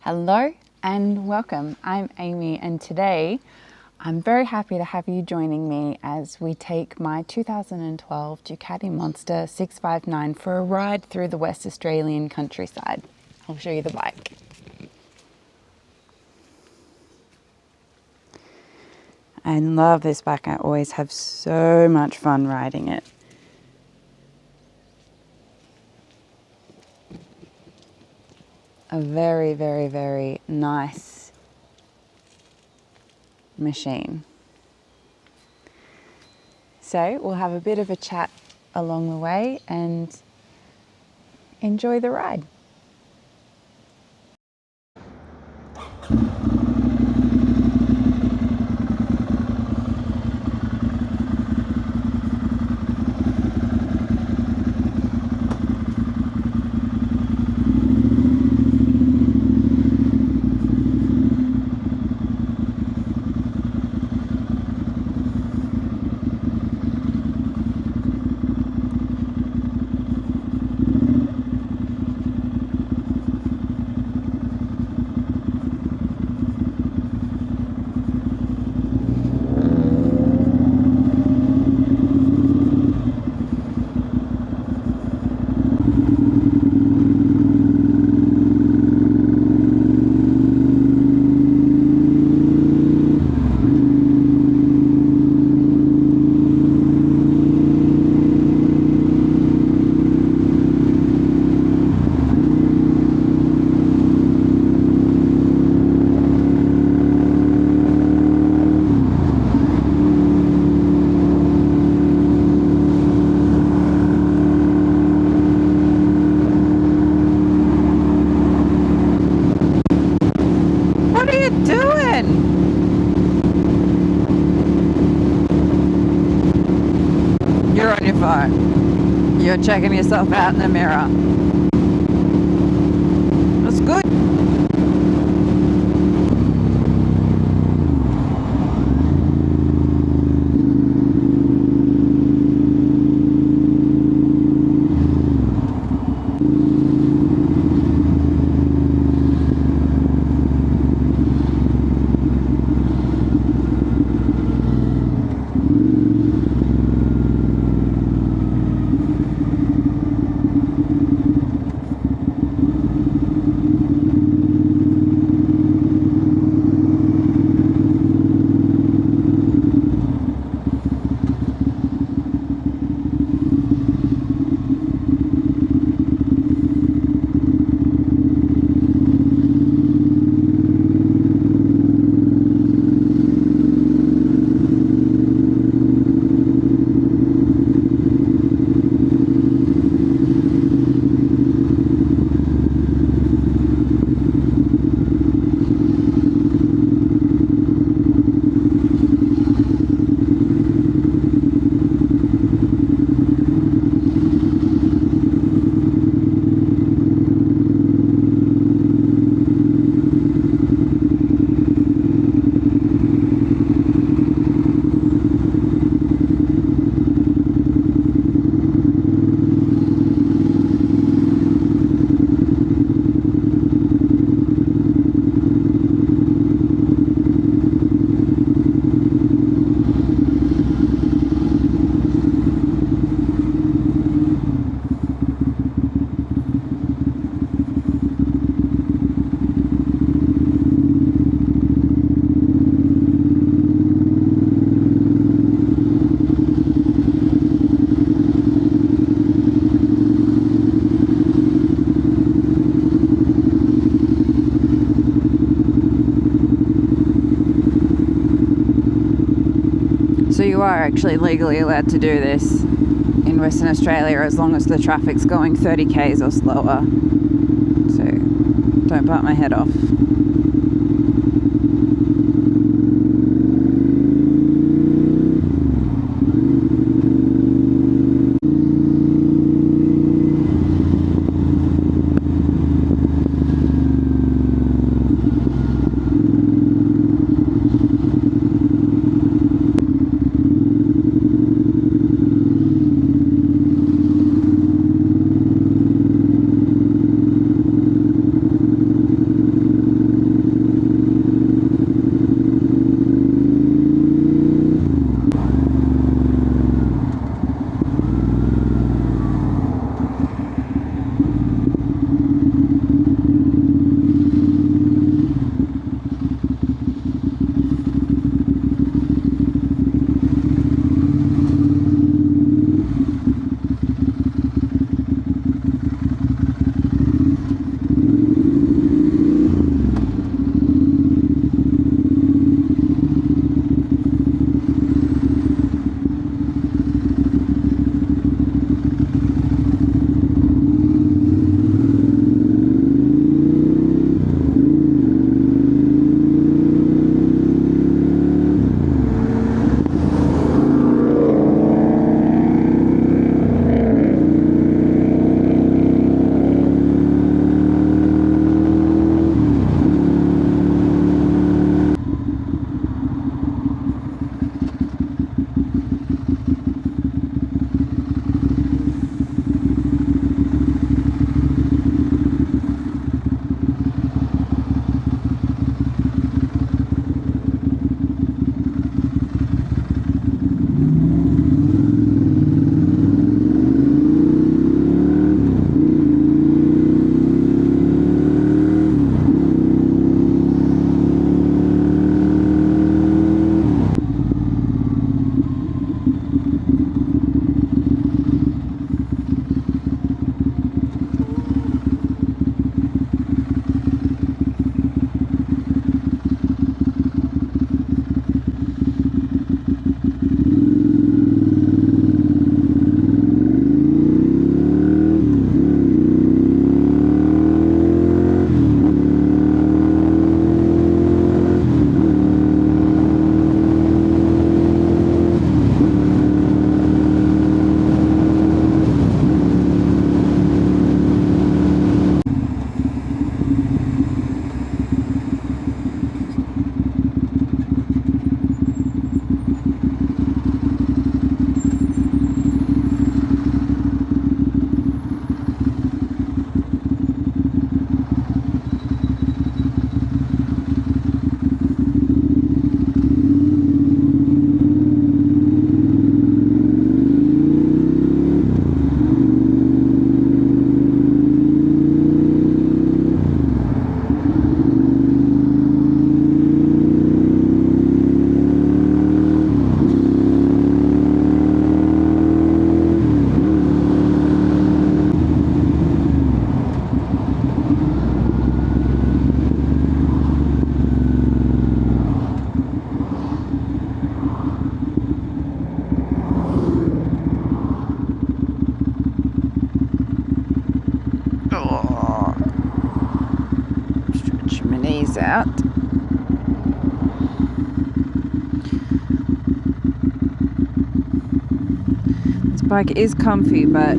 Hello and welcome. I'm Amy, and today I'm very happy to have you joining me as we take my 2012 Ducati Monster 659 for a ride through the West Australian countryside. I'll show you the bike. I love this bike. I always have so much fun riding it. A very, very, very nice machine. So we'll have a bit of a chat along the way and enjoy the ride. You're on your phone. You're checking yourself out in the mirror. That's good. So you are actually legally allowed to do this in Western Australia as long as the traffic's going 30 k's or slower. So don't bite my head off. knees out. This bike is comfy, but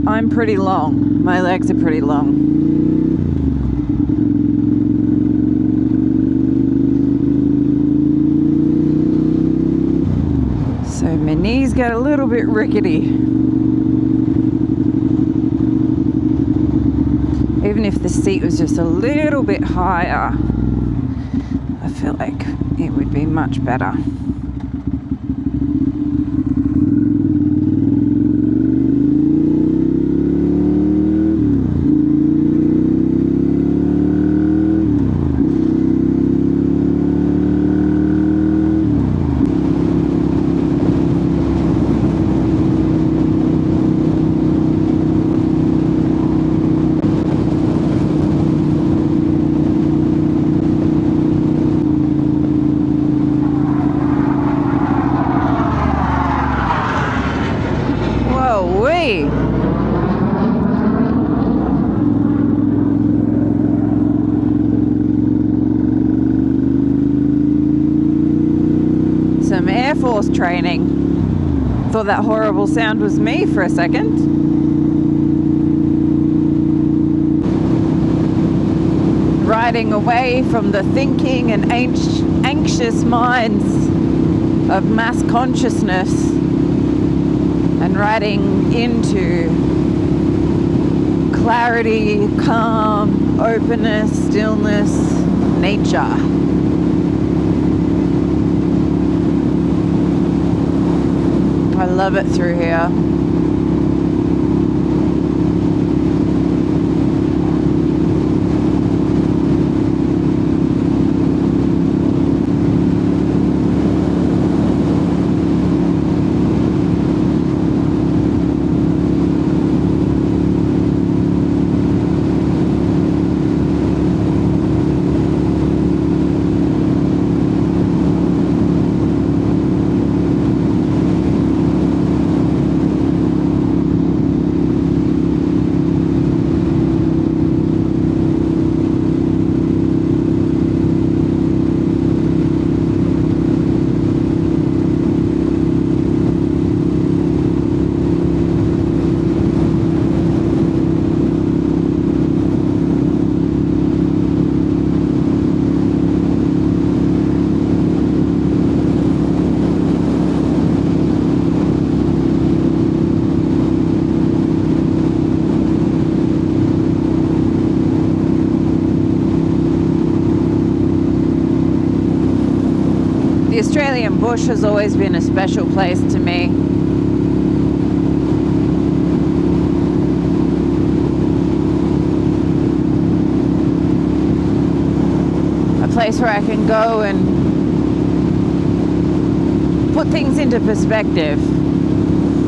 I'm pretty long. My legs are pretty long. So my knees get a little bit rickety. Even if the seat was just a little bit higher, I feel like it would be much better. Some Air Force training. Thought that horrible sound was me for a second. Riding away from the thinking and anxious minds of mass consciousness and riding into clarity, calm, openness, stillness, nature. I love it through here. The Australian bush has always been a special place to me. A place where I can go and put things into perspective.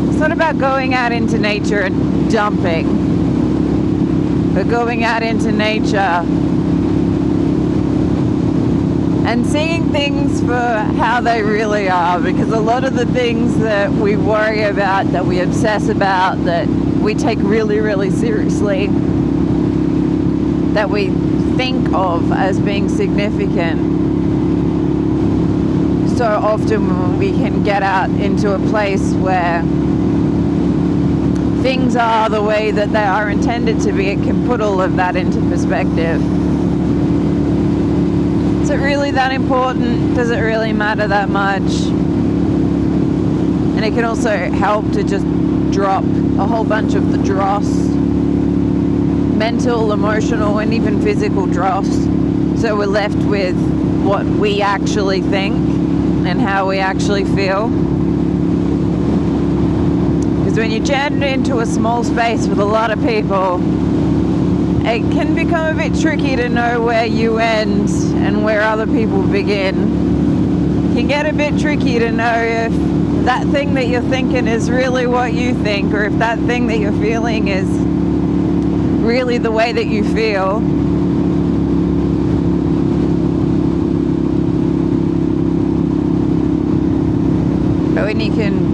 It's not about going out into nature and dumping, but going out into nature and seeing things for how they really are, because a lot of the things that we worry about, that we obsess about, that we take really, really seriously, that we think of as being significant, so often we can get out into a place where things are the way that they are intended to be. It can put all of that into perspective. Is it really that important? Does it really matter that much? And it can also help to just drop a whole bunch of the dross, mental, emotional, and even physical dross. So we're left with what we actually think and how we actually feel. Because when you're jammed into a small space with a lot of people, it can become a bit tricky to know where you end and where other people begin. It can get a bit tricky to know if that thing that you're thinking is really what you think, or if that thing that you're feeling is really the way that you feel. But when you can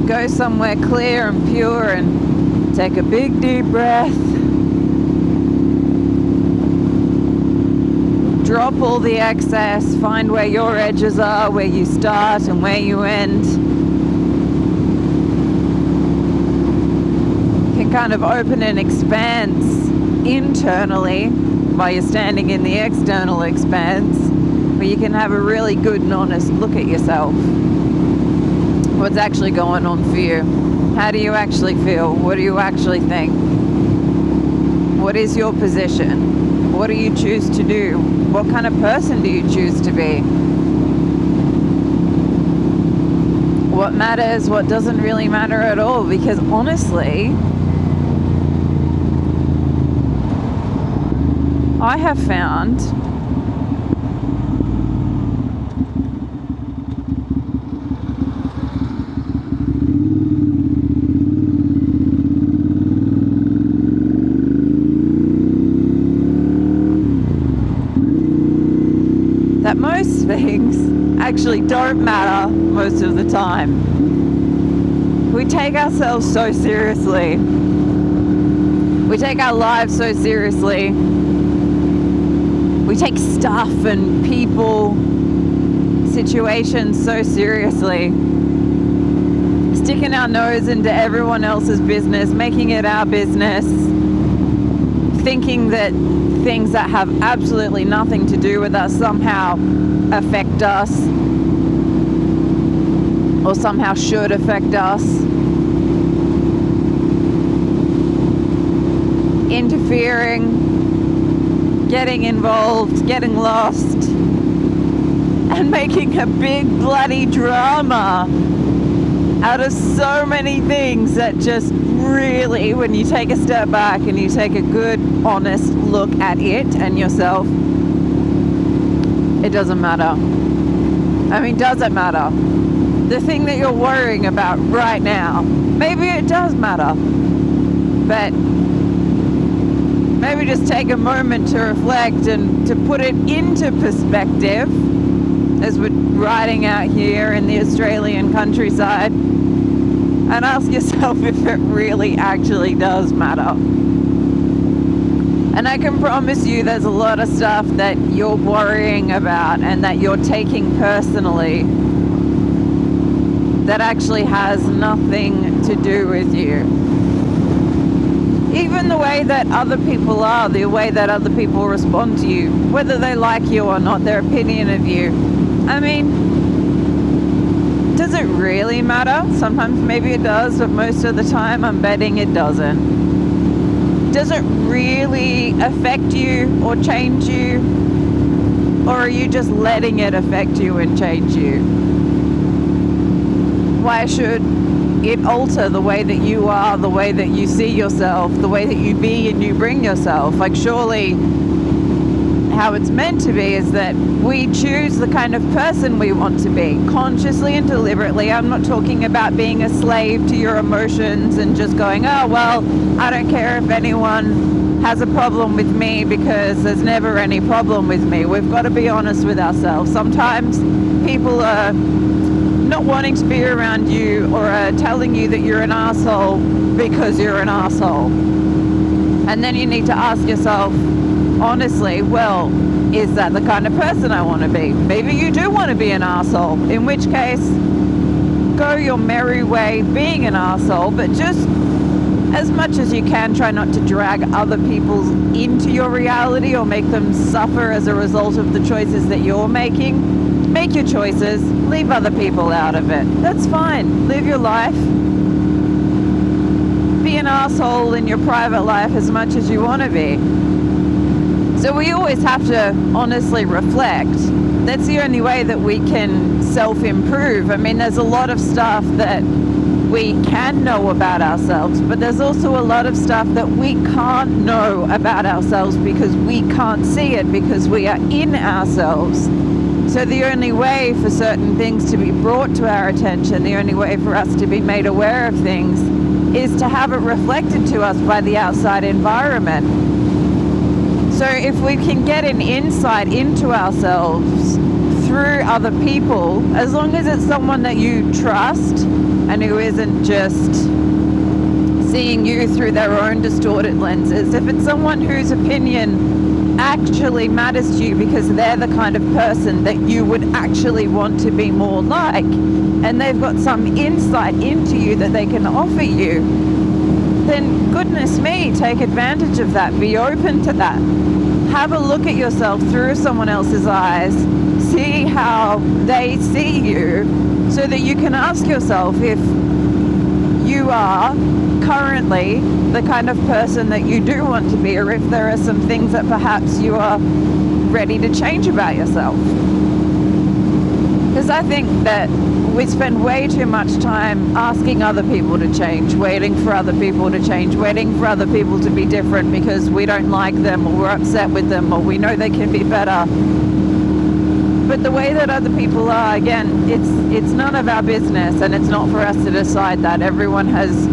go somewhere clear and pure and Take a big deep breath. Drop all the excess. Find where your edges are, where you start and where you end. You can kind of open an expanse internally while you're standing in the external expanse, where you can have a really good and honest look at yourself. What's actually going on for you? How do you actually feel? What do you actually think? What is your position? What do you choose to do? What kind of person do you choose to be? What matters? What doesn't really matter at all? Because honestly, I have found that most things actually don't matter most of the time. We take ourselves so seriously. We take our lives so seriously. We take stuff and people, situations so seriously. Sticking our nose into everyone else's business, making it our business. Thinking that things that have absolutely nothing to do with us somehow affect us, or somehow should affect us. Interfering, getting involved, getting lost, and making a big bloody drama out of so many things that just really, when you take a step back and you take a good, honest look at it and yourself, it doesn't matter. I mean, does it matter? The thing that you're worrying about right now, maybe it does matter, but maybe just take a moment to reflect and to put it into perspective as we're riding out here in the Australian countryside, and ask yourself if it really actually does matter. And I can promise you there's a lot of stuff that you're worrying about and that you're taking personally that actually has nothing to do with you. Even the way that other people are, the way that other people respond to you, whether they like you or not, their opinion of you. I mean, does it really matter? Sometimes maybe it does, but most of the time I'm betting it doesn't. Does it really affect you or change you? Or are you just letting it affect you and change you? Why should it alter the way that you are, the way that you see yourself, the way that you be and you bring yourself? Like, surely how it's meant to be is that we choose the kind of person we want to be, consciously and deliberately. I'm not talking about being a slave to your emotions and just going, oh, well, I don't care if anyone has a problem with me because there's never any problem with me. We've got to be honest with ourselves. Sometimes people are not wanting to be around you or are telling you that you're an asshole because you're an asshole. And then you need to ask yourself, honestly, well, is that the kind of person I want to be? Maybe you do want to be an asshole, in which case, go your merry way being an asshole, but just as much as you can, try not to drag other people into your reality or make them suffer as a result of the choices that you're making. Make your choices, leave other people out of it. That's fine. Live your life. Be an asshole in your private life as much as you want to be. So we always have to honestly reflect. That's the only way that we can self-improve. I mean, there's a lot of stuff that we can know about ourselves, but there's also a lot of stuff that we can't know about ourselves because we can't see it, because we are in ourselves. So the only way for certain things to be brought to our attention, the only way for us to be made aware of things, is to have it reflected to us by the outside environment. So if we can get an insight into ourselves through other people, as long as it's someone that you trust and who isn't just seeing you through their own distorted lenses. If it's someone whose opinion actually matters to you because they're the kind of person that you would actually want to be more like, and they've got some insight into you that they can offer you, then goodness me, take advantage of that. Be open to that. Have a look at yourself through someone else's eyes. See how they see you, so that you can ask yourself if you are currently the kind of person that you do want to be, or if there are some things that perhaps you are ready to change about yourself. Because I think that we spend way too much time asking other people to change, waiting for other people to change, waiting for other people to be different because we don't like them, or we're upset with them, or we know they can be better. But the way that other people are, again, it's none of our business, and it's not for us to decide that. Everyone has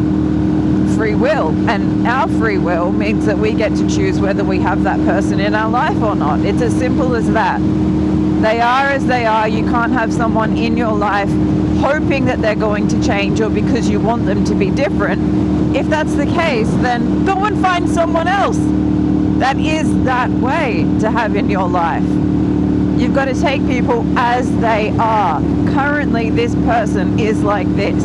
free will, and our free will means that we get to choose whether we have that person in our life or not. It's as simple as that. They are as they are. You can't have someone in your life hoping that they're going to change, or because you want them to be different. If that's the case, then go and find someone else that is that way to have in your life. You've got to take people as they are. Currently, this person is like this.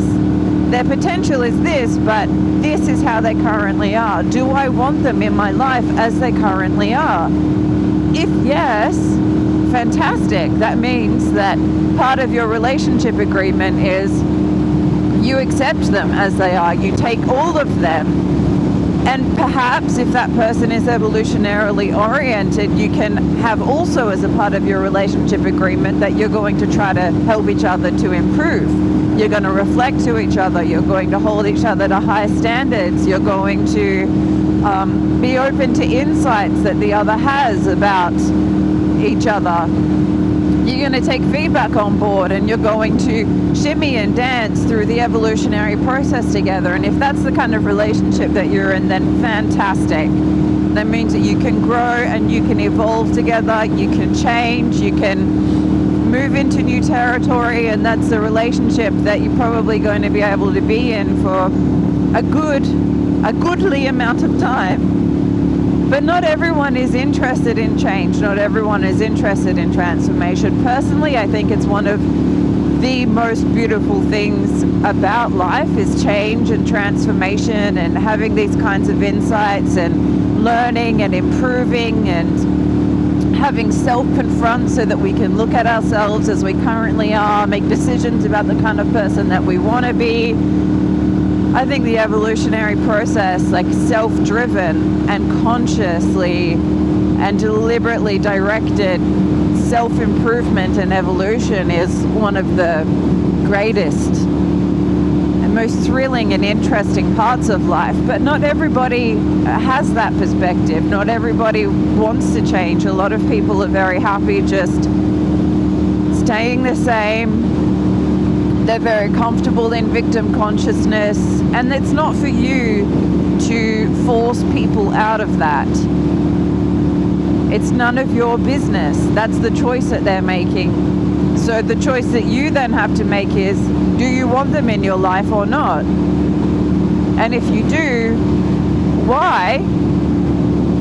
Their potential is this, but this is how they currently are. Do I want them in my life as they currently are? If yes, fantastic. That means that part of your relationship agreement is you accept them as they are. You take all of them. And perhaps if that person is evolutionarily oriented, you can have also as a part of your relationship agreement that you're going to try to help each other to improve. You're going to reflect to each other. You're going to hold each other to high standards. You're going to be open to insights that the other has about each other. You're going to take feedback on board, and you're going to shimmy and dance through the evolutionary process together. And if that's the kind of relationship that you're in, then fantastic. That means that you can grow and you can evolve together, you can change, you can move into new territory, and that's the relationship that you're probably going to be able to be in for a goodly amount of time. But not everyone is interested in change. Not everyone is interested in transformation. Personally, I think it's one of the most beautiful things about life is change and transformation, and having these kinds of insights and learning and improving and having self-confront so that we can look at ourselves as we currently are, make decisions about the kind of person that we want to be. I think the evolutionary process, like self-driven and consciously and deliberately directed self-improvement and evolution, is one of the greatest and most thrilling and interesting parts of life. But not everybody has that perspective. Not everybody wants to change. A lot of people are very happy just staying the same. They're very comfortable in victim consciousness, and it's not for you to force people out of that. It's none of your business. That's the choice that they're making. So the choice that you then have to make is, do you want them in your life or not? And if you do, why?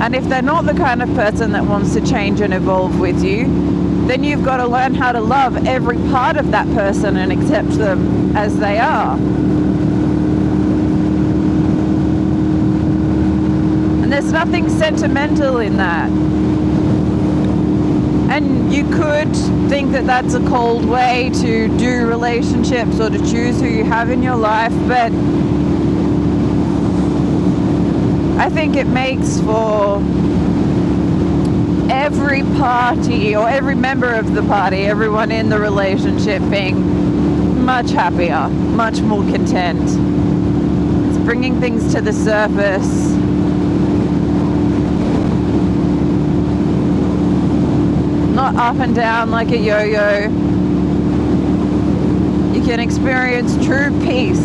And if they're not the kind of person that wants to change and evolve with you, then you've got to learn how to love every part of that person and accept them as they are. And there's nothing sentimental in that. And you could think that that's a cold way to do relationships or to choose who you have in your life, but I think it makes for every party, or every member of the party, everyone in the relationship being much happier, much more content. It's bringing things to the surface. Not up and down like a yo-yo. You can experience true peace.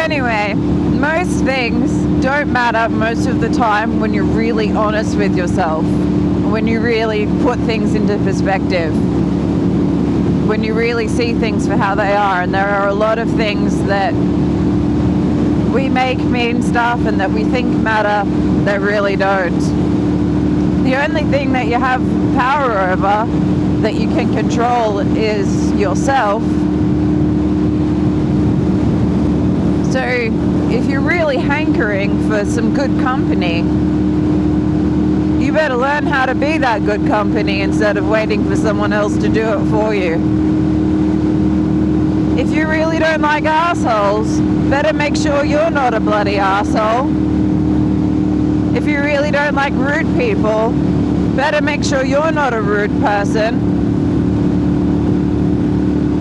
anyway, most things don't matter most of the time when you're really honest with yourself, when you really put things into perspective, when you really see things for how they are. And there are a lot of things that we make mean stuff and that we think matter that really don't. The only thing that you have power over that you can control is yourself. So if you're really hankering for some good company, you better learn how to be that good company instead of waiting for someone else to do it for you. If you really don't like assholes, better make sure you're not a bloody asshole. If you really don't like rude people, better make sure you're not a rude person.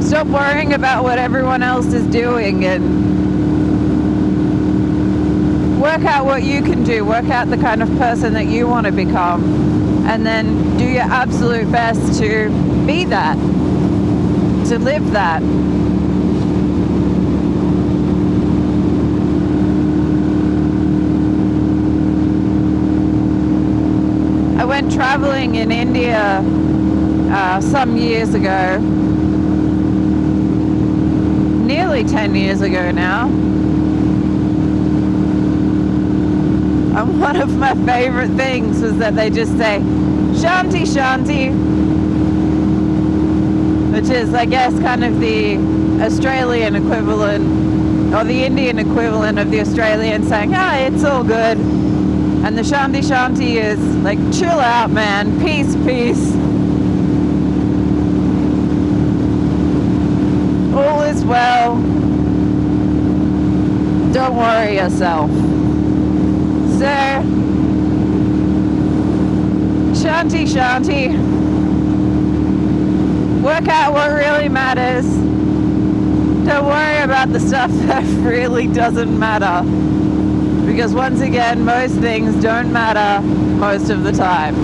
Stop worrying about what everyone else is doing and work out what you can do. Work out the kind of person that you want to become, and then do your absolute best to be that, to live that. I went traveling in India some years ago, nearly 10 years ago now. And one of my favorite things was that they just say, Shanti Shanti, which is, I guess, kind of the Australian equivalent, or the Indian equivalent of the Australian saying, it's all good. And the Shanti Shanti is like, chill out, man, peace, peace. All is well. Don't worry yourself. So, Shanti Shanti, work out what really matters. Don't worry about the stuff that really doesn't matter. Because once again, most things don't matter most of the time.